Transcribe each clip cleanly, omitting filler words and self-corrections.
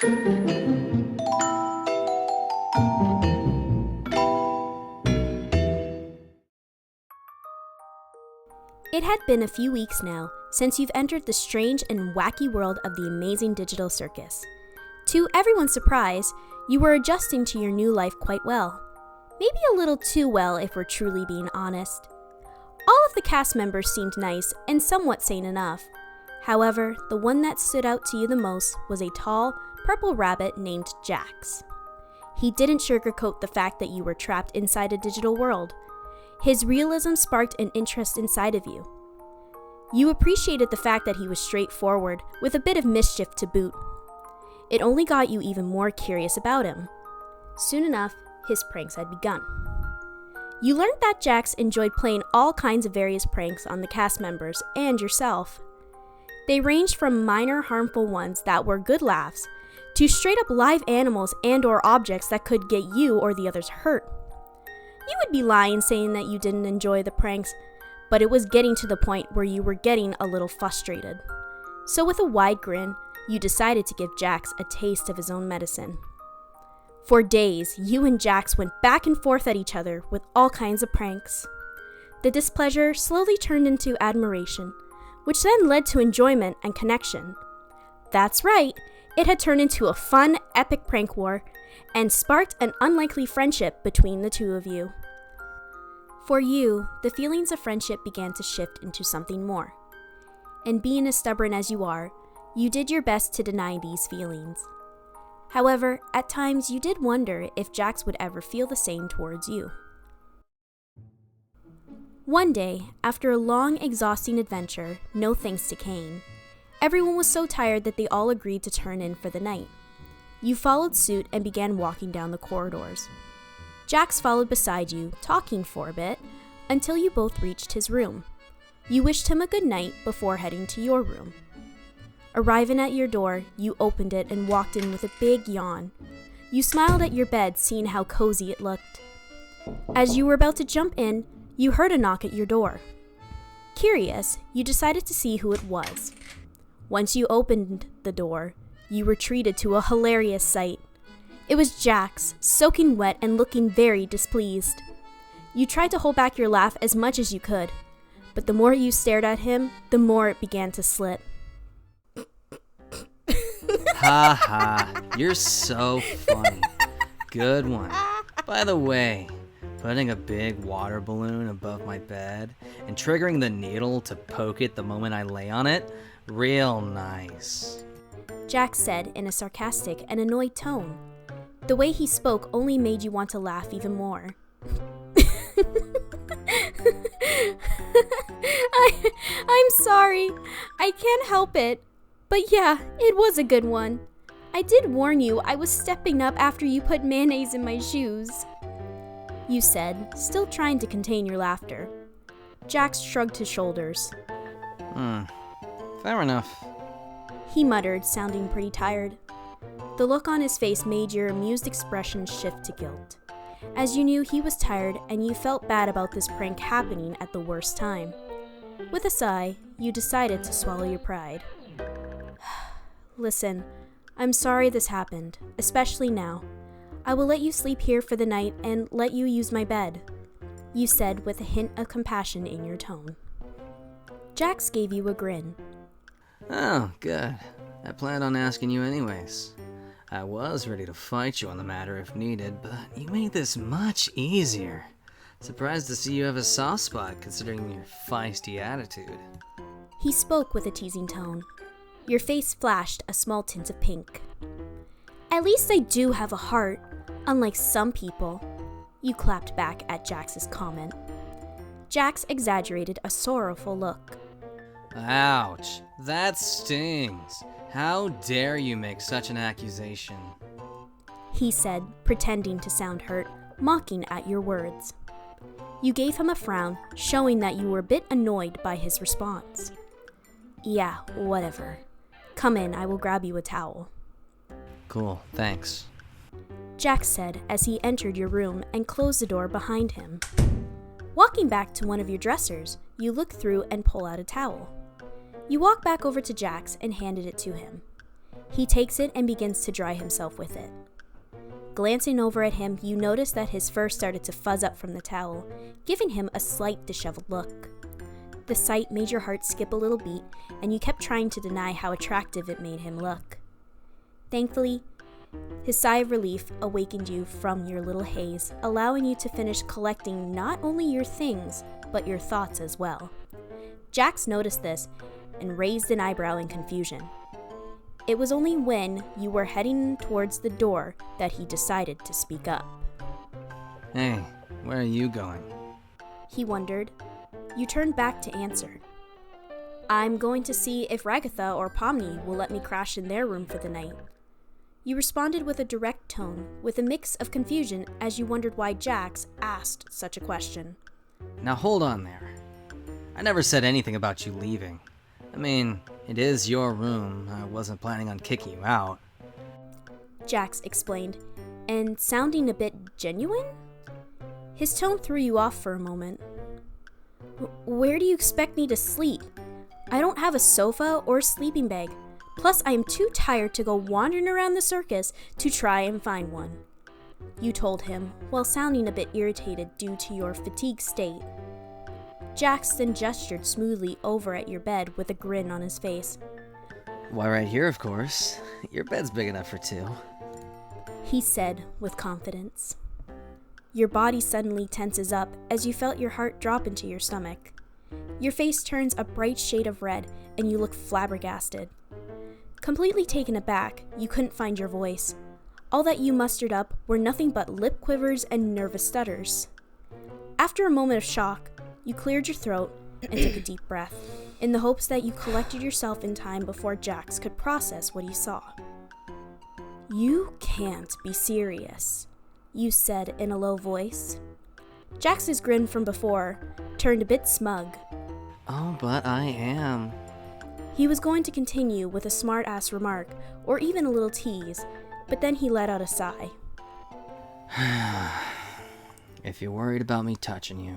It had been a few weeks now since you've entered the strange and wacky world of the Amazing Digital Circus. To everyone's surprise, you were adjusting to your new life quite well. Maybe a little too well if we're truly being honest. All of the cast members seemed nice and somewhat sane enough. However, the one that stood out to you the most was a tall, purple rabbit named Jax. He didn't sugarcoat the fact that you were trapped inside a digital world. His realism sparked an interest inside of you. You appreciated the fact that he was straightforward, with a bit of mischief to boot. It only got you even more curious about him. Soon enough, his pranks had begun. You learned that Jax enjoyed playing all kinds of various pranks on the cast members and yourself. They ranged from minor harmful ones that were good laughs, to straight up live animals and/or objects that could get you or the others hurt. You would be lying saying that you didn't enjoy the pranks, but it was getting to the point where you were getting a little frustrated. So with a wide grin, you decided to give Jax a taste of his own medicine. For days, you and Jax went back and forth at each other with all kinds of pranks. The displeasure slowly turned into admiration, which then led to enjoyment and connection. That's right, it had turned into a fun, epic prank war, and sparked an unlikely friendship between the two of you. For you, the feelings of friendship began to shift into something more. And being as stubborn as you are, you did your best to deny these feelings. However, at times you did wonder if Jax would ever feel the same towards you. One day, after a long, exhausting adventure, no thanks to Kane, everyone was so tired that they all agreed to turn in for the night. You followed suit and began walking down the corridors. Jax followed beside you, talking for a bit, until you both reached his room. You wished him a good night before heading to your room. Arriving at your door, you opened it and walked in with a big yawn. You smiled at your bed, seeing how cozy it looked. As you were about to jump in, you heard a knock at your door. Curious, you decided to see who it was. Once you opened the door, you were treated to a hilarious sight. It was Jax, soaking wet and looking very displeased. You tried to hold back your laugh as much as you could, but the more you stared at him, the more it began to slip. Ha ha, you're so funny. Good one. By the way, putting a big water balloon above my bed and triggering the needle to poke it the moment I lay on it, real nice. Jax said in a sarcastic and annoyed tone. The way he spoke only made you want to laugh even more. I'm sorry. I can't help it. But yeah, it was a good one. I did warn you I was stepping up after you put mayonnaise in my shoes, you said, still trying to contain your laughter. Jax shrugged his shoulders. Fair enough. He muttered, sounding pretty tired. The look on his face made your amused expression shift to guilt, as you knew he was tired and you felt bad about this prank happening at the worst time. With a sigh, you decided to swallow your pride. Listen, I'm sorry this happened, especially now. I will let you sleep here for the night and let you use my bed, you said with a hint of compassion in your tone. Jax gave you a grin. Oh, good. I planned on asking you anyways. I was ready to fight you on the matter if needed, but you made this much easier. Surprised to see you have a soft spot considering your feisty attitude. He spoke with a teasing tone. Your face flashed a small tint of pink. At least I do have a heart, unlike some people, you clapped back at Jax's comment. Jax exaggerated a sorrowful look. Ouch, that stings. How dare you make such an accusation? He said, pretending to sound hurt, mocking at your words. You gave him a frown, showing that you were a bit annoyed by his response. Yeah, whatever. Come in, I will grab you a towel. Cool, thanks. Jax said as he entered your room and closed the door behind him. Walking back to one of your dressers, you look through and pull out a towel. You walk back over to Jax and handed it to him. He takes it and begins to dry himself with it. Glancing over at him, you notice that his fur started to fuzz up from the towel, giving him a slight disheveled look. The sight made your heart skip a little beat, and you kept trying to deny how attractive it made him look. Thankfully, his sigh of relief awakened you from your little haze, allowing you to finish collecting not only your things, but your thoughts as well. Jax noticed this and raised an eyebrow in confusion. It was only when you were heading towards the door that he decided to speak up. Hey, where are you going? He wondered. You turned back to answer. I'm going to see if Ragatha or Pomni will let me crash in their room for the night. You responded with a direct tone, with a mix of confusion as you wondered why Jax asked such a question. Now hold on there. I never said anything about you leaving. I mean, it is your room. I wasn't planning on kicking you out. Jax explained, and sounding a bit genuine? His tone threw you off for a moment. Where do you expect me to sleep? I don't have a sofa or sleeping bag. Plus, I am too tired to go wandering around the circus to try and find one. You told him, while sounding a bit irritated due to your fatigued state. Jax then gestured smoothly over at your bed with a grin on his face. Why, right here, of course. Your bed's big enough for two. He said with confidence. Your body suddenly tenses up as you felt your heart drop into your stomach. Your face turns a bright shade of red and you look flabbergasted. Completely taken aback, you couldn't find your voice. All that you mustered up were nothing but lip quivers and nervous stutters. After a moment of shock, you cleared your throat and took a deep breath, in the hopes that you collected yourself in time before Jax could process what he saw. You can't be serious, you said in a low voice. Jax's grin from before turned a bit smug. Oh, but I am. He was going to continue with a smart-ass remark, or even a little tease, but then he let out a sigh. If you're worried about me touching you,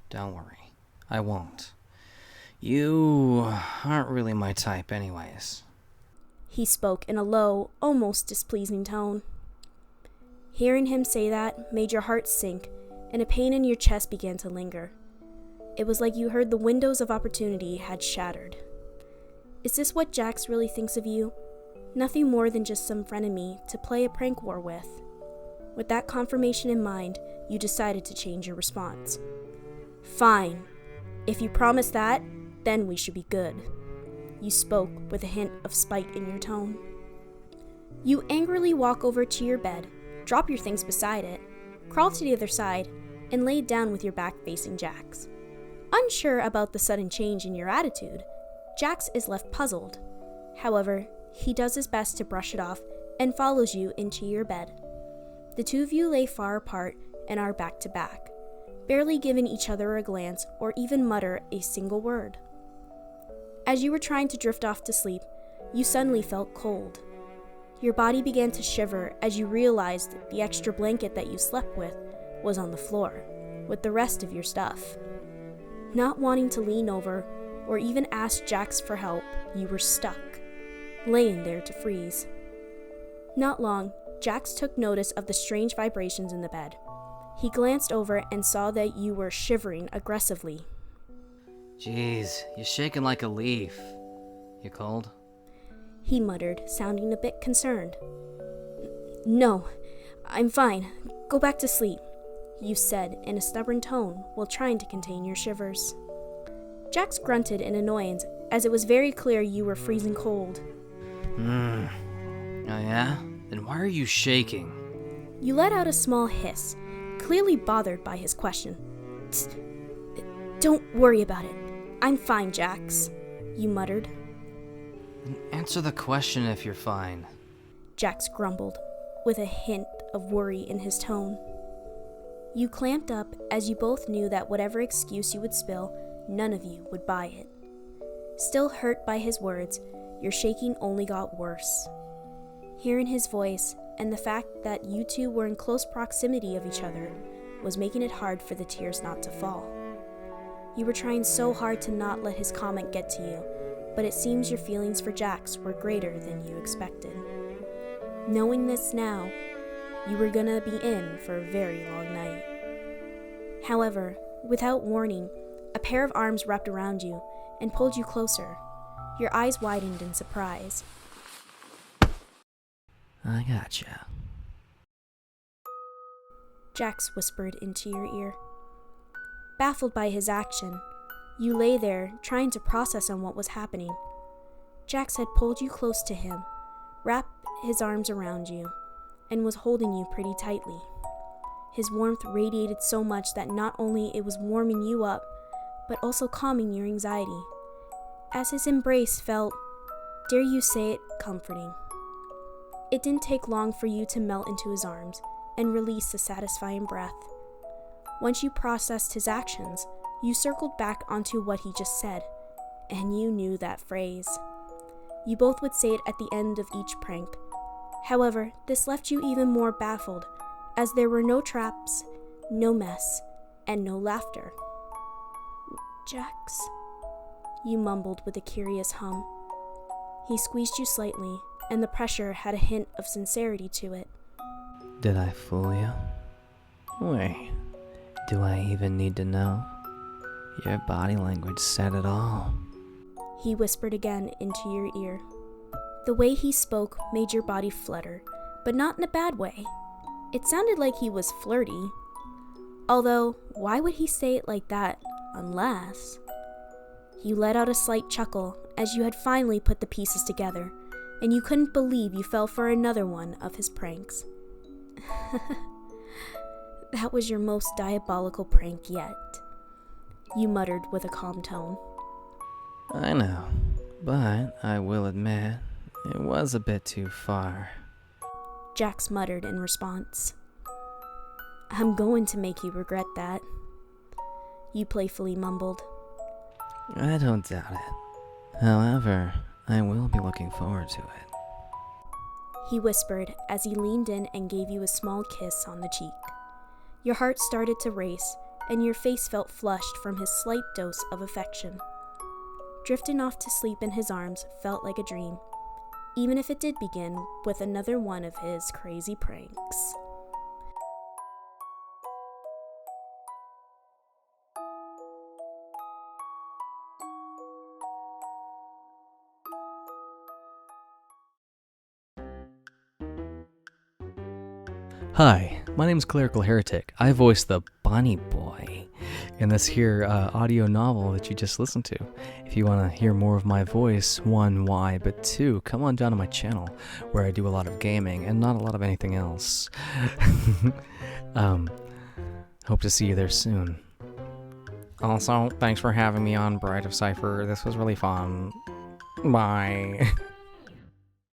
don't worry. I won't. You aren't really my type anyways. He spoke in a low, almost displeasing tone. Hearing him say that made your heart sink, and a pain in your chest began to linger. It was like you heard the windows of opportunity had shattered. Is this what Jax really thinks of you? Nothing more than just some frenemy to play a prank war with. With that confirmation in mind, you decided to change your response. Fine. If you promise that, then we should be good. You spoke with a hint of spite in your tone. You angrily walk over to your bed, drop your things beside it, crawl to the other side, and lay down with your back facing Jax. Unsure about the sudden change in your attitude, Jax is left puzzled. However, he does his best to brush it off and follows you into your bed. The two of you lay far apart and are back to back, barely giving each other a glance or even mutter a single word. As you were trying to drift off to sleep, you suddenly felt cold. Your body began to shiver as you realized the extra blanket that you slept with was on the floor, with the rest of your stuff. Not wanting to lean over or even ask Jax for help, you were stuck, laying there to freeze. Not long, Jax took notice of the strange vibrations in the bed. He glanced over and saw that you were shivering aggressively. Jeez, you're shaking like a leaf. You cold? He muttered, sounding a bit concerned. No, I'm fine. Go back to sleep, you said in a stubborn tone while trying to contain your shivers. Jax grunted in annoyance as it was very clear you were freezing cold. Oh yeah? Then why are you shaking? You let out a small hiss, clearly bothered by his question. Don't worry about it. I'm fine, Jax, you muttered. Answer the question if you're fine. Jax grumbled, with a hint of worry in his tone. You clamped up as you both knew that whatever excuse you would spill, none of you would buy it. Still hurt by his words, your shaking only got worse. Hearing his voice and the fact that you two were in close proximity of each other was making it hard for the tears not to fall. You were trying so hard to not let his comment get to you, but it seems your feelings for Jax were greater than you expected. Knowing this now, you were gonna be in for a very long night. However, without warning, a pair of arms wrapped around you and pulled you closer. Your eyes widened in surprise. I gotcha. Jax whispered into your ear. Baffled by his action, you lay there trying to process on what was happening. Jax had pulled you close to him, wrapped his arms around you, and was holding you pretty tightly. His warmth radiated so much that not only it was warming you up, but also calming your anxiety, as his embrace felt, dare you say it, comforting. It didn't take long for you to melt into his arms and release a satisfying breath. Once you processed his actions, you circled back onto what he just said, and you knew that phrase. You both would say it at the end of each prank. However, this left you even more baffled, as there were no traps, no mess, and no laughter. Jax, you mumbled with a curious hum. He squeezed you slightly, and the pressure had a hint of sincerity to it. Did I fool you? Wait, do I even need to know? Your body language said it all. He whispered again into your ear. The way he spoke made your body flutter, but not in a bad way. It sounded like he was flirty. Although, why would he say it like that, unless... You let out a slight chuckle as you had finally put the pieces together, and you couldn't believe you fell for another one of his pranks. That was your most diabolical prank yet, you muttered with a calm tone. I know, but I will admit, it was a bit too far. Jax muttered in response. I'm going to make you regret that, you playfully mumbled. I don't doubt it. However, I will be looking forward to it. He whispered as he leaned in and gave you a small kiss on the cheek. Your heart started to race, and your face felt flushed from his slight dose of affection. Drifting off to sleep in his arms felt like a dream, even if it did begin with another one of his crazy pranks. Hi, my name's ClericalHeretic. I voice the Bunny Boy in this here audio novel that you just listened to. If you want to hear more of my voice, one, why, but two, come on down to my channel where I do a lot of gaming and not a lot of anything else. Hope to see you there soon. Also, thanks for having me on Bride of Cypher. This was really fun. Bye.